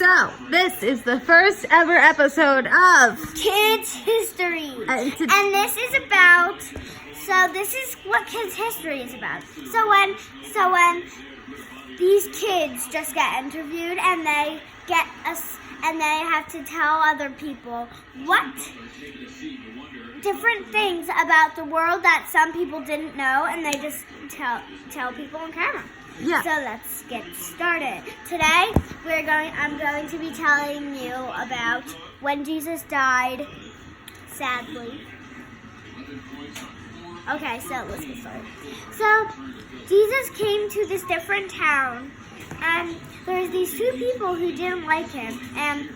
So, this is the first ever episode of Kids History. And this is what Kids History is about. So when these kids just get interviewed and they have to tell other people what different things about the world that some people didn't know, and they just tell people on camera. Yeah. So let's get started. Today I'm going to be telling you about when Jesus died, sadly. Okay, so let's get started. So Jesus came to this different town, and there's these two people who didn't like him, and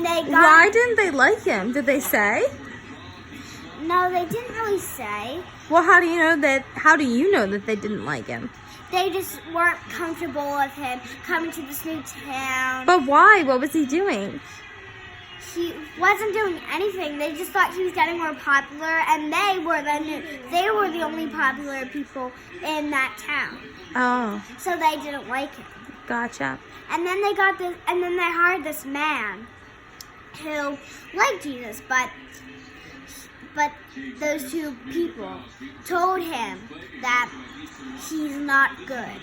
they got. Why didn't they like him? Did they say? No, they didn't really say. Well, how do you know that they didn't like him? They just weren't comfortable with him coming to this new town. But why? What was he doing? He wasn't doing anything. They just thought he was getting more popular, and they were the only popular people in that town. Oh. So they didn't like him. Gotcha. And then they hired this man who liked Jesus, but those two people told him that he's not good.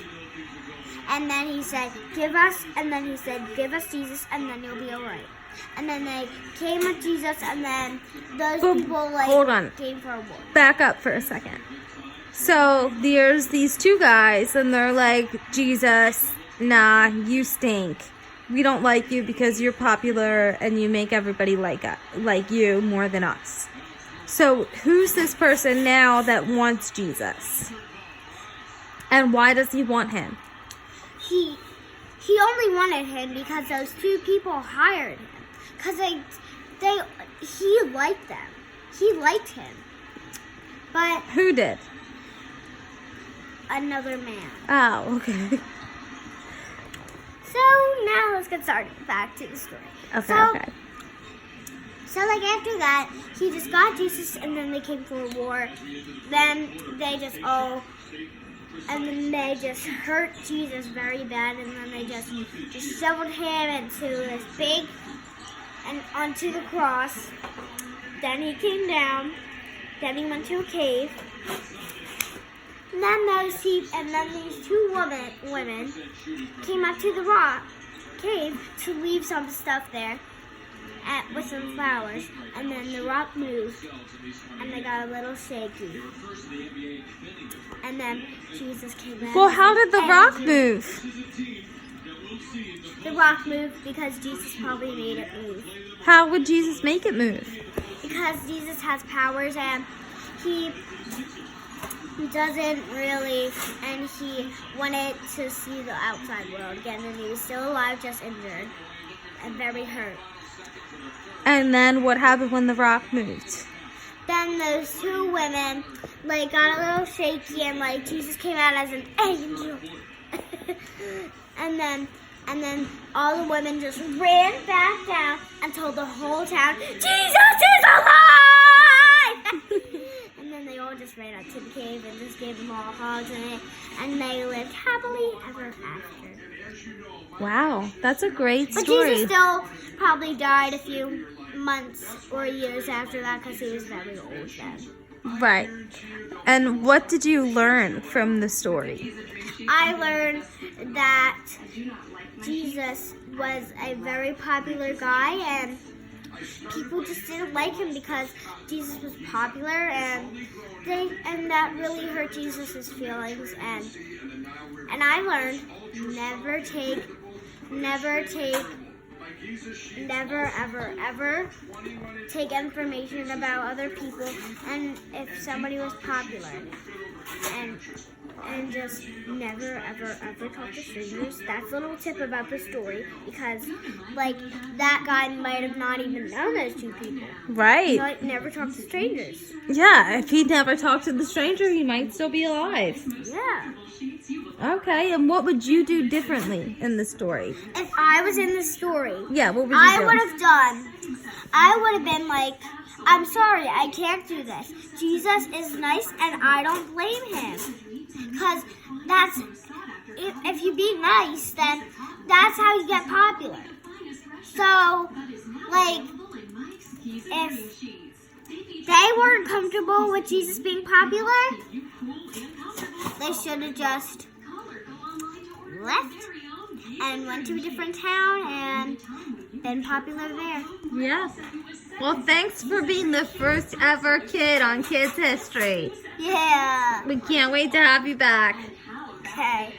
And then he said, give us Jesus, and then you'll be all right. And then they came with Jesus, and then those people hold on. came for a war. Back up for a second. So there's these two guys, and they're like, Jesus, nah, you stink. We don't like you because you're popular and you make everybody like you more than us. So who's this person now that wants Jesus? And why does he want him? He only wanted him because those two people hired him. Because he liked them. He liked him. But Who did? another man. Oh, okay. So now let's get started. Back to the story. Okay. So after that, he just got Jesus, and then they came for a war. Then they just hurt Jesus very bad, and then they just shoveled him into this big and onto the cross. Then he came down. Then he went to a cave. And then these two women came up to the cave to leave some stuff there. With some flowers, and then the rock moved, and they got a little shaky. And then Jesus came out. Well, how did the rock move? The rock moved because Jesus probably made it move. How would Jesus make it move? Because Jesus has powers, and he doesn't really, and he wanted to see the outside world again, and he was still alive, just injured and very hurt. And then what happened when the rock moved? Then those two women got a little shaky, and Jesus came out as an angel. and then all the women just ran back down and told the whole town, Jesus is alive! And then they all just ran up to the cave and just gave them all hugs, and they lived happily ever after. Wow, that's a great But story. Jesus still probably died a few months or years after that because he was very old then. Right. And what did you learn from the story? I learned that Jesus was a very popular guy, and people just didn't like him because Jesus was popular, and that really hurt Jesus' feelings. And I learned never ever take information about other people, and if somebody was popular, and just never ever talk to strangers. That's a little tip about the story, because that guy might have not even known those two people. Right. He might never talk to strangers. Yeah, if he never talked to the stranger, he might still be alive. Yeah. Okay, and what would you do differently in the story? If I was in the story, Yeah, what would you do? I would have been like, I'm sorry, I can't do this. Jesus is nice, and I don't blame him. Because if you be nice, then that's how you get popular. So, like, if they weren't comfortable with Jesus being popular, they should have just left and went to a different town and been popular there. Yes. Well, thanks for being the first ever kid on Kids History. Yeah. We can't wait to have you back. Okay.